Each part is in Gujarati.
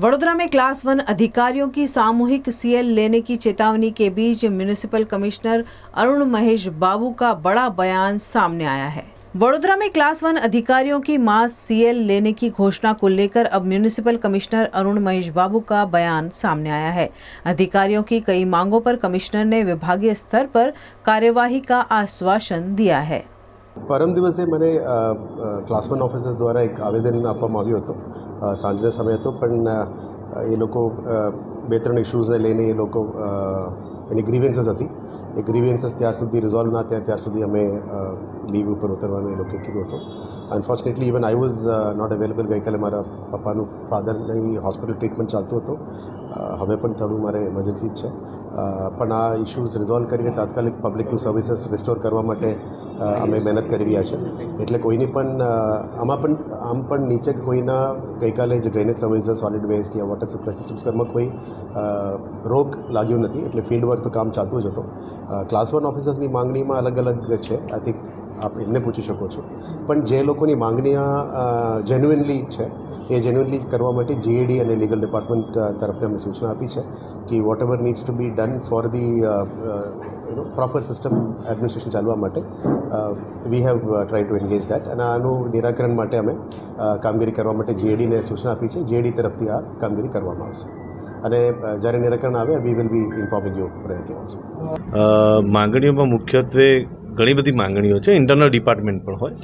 वडोदरा में क्लास 1 अधिकारियों की सामूहिक सीएल लेने की चेतावनी के बीच म्युनिसिपल कमिश्नर अरुण महेश बाबू का बड़ा बयान सामने आया है। वडोदरा में क्लास 1 अधिकारियों की मास सीएल लेने की घोषणा को लेकर अब म्युनिसिपल कमिश्नर अरुण महेश बाबू का बयान सामने आया है। अधिकारियों की कई मांगों पर कमिश्नर ने विभागीय स्तर पर कार्यवाही का आश्वासन दिया है। परम दिवसे મને ક્લાસ 1 ઓફિસર્સ દ્વારા એક આવેદન આપવામાં આવ્યું હતું સાંજના સમયે હતો, પણ એ લોકો બે ત્રણ ઇશ્યુઝને લઈને એ લોકો એની ગ્રીવેન્સીસ હતી. એ ગ્રીવેન્સીસ ત્યાર સુધી રિઝોલ્વ ના થયા ત્યાર સુધી અમે લીવ ઉપર ઉતરવાનું એ લોકોએ કીધું હતું. Unfortunately even I was not available. ગઈકાલે મારા પપ્પાનું ફાધરની હોસ્પિટલ ટ્રીટમેન્ટ ચાલતું હતું. હવે પણ થોડું મારે એમરજન્સી જ છે, પણ આ ઇશ્યુઝ રિઝોલ્વ કરીને તાત્કાલિક પબ્લિકનું સર્વિસીસ રિસ્ટોર કરવા માટે અમે મહેનત કરી રહ્યા છે. એટલે કોઈની પણ આમ પણ નીચે કોઈના ગઈકાલે જે ડ્રેનેજ સર્વિસીસ, સોલિડ વેસ્ટ યા વોટર સપ્લાય સિસ્ટમ્સ કરવામાં કોઈ રોક લાગ્યું નથી. એટલે ફિલ્ડ વર્ક તો કામ ચાલતું જ હતું. ક્લાસ 1 ઓફિસર્સની માંગણીમાં અલગ અલગ છે. આઈ થિંક આપ એમને પૂછી શકો છો, પણ જે લોકોની માંગણીઓ જેન્યુઇનલી છે એ જેન્યુઇનલી કરવા માટે જીએડી અને લીગલ ડિપાર્ટમેન્ટ તરફથી અમે સૂચના આપી છે કે whatever needs to be done for the proper system administration ચાલવા માટે we have try to engage that. અને આનું નિરાકરણ માટે અમે કામગીરી કરવા માટે જીએડીને સૂચના આપી છે. જીએડી તરફથી આ કામગીરી કરવામાં આવશે અને જ્યારે નિરાકરણ આવે we will be informing you priority also. માંગણીઓમાં મુખ્યત્વે ઘણી બધી માંગણીઓ છે. ઇન્ટરનલ ડિપાર્ટમેન્ટ પણ હોય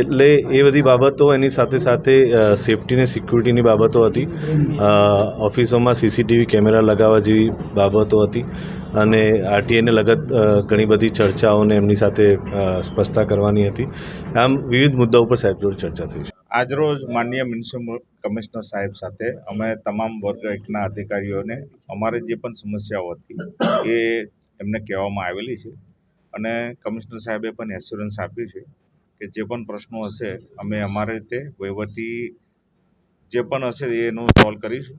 એટલે એ બધી બાબતો, એની સાથે સાથે સેફ્ટી ને સિક્યુરિટીની બાબતો હતી. ઓફિસોમાં સીસીટીવી કેમેરા લગાવવા જેવી બાબતો હતી અને આરટીઆઈને લગત ઘણી બધી ચર્ચાઓને એમની સાથે સ્પષ્ટતા કરવાની હતી. આમ વિવિધ મુદ્દાઓ પર સાહેબ જોડે ચર્ચા થઈ છે. આજરોજ માનનીય મ્યુનિસિપલ કમિશનર સાહેબ સાથે અમે તમામ વર્ગ 1ના અધિકારીઓને અમારી જે પણ સમસ્યાઓ હતી એ એમને કહેવામાં આવેલી છે અને કમિશનર સાહેબે પણ એશ્યોરન્સ આપ્યું છે કે જે પણ પ્રશ્નો હશે અમે અમારી રીતે વહીવટી જે પણ હશે એનું સોલ્વ કરીશું.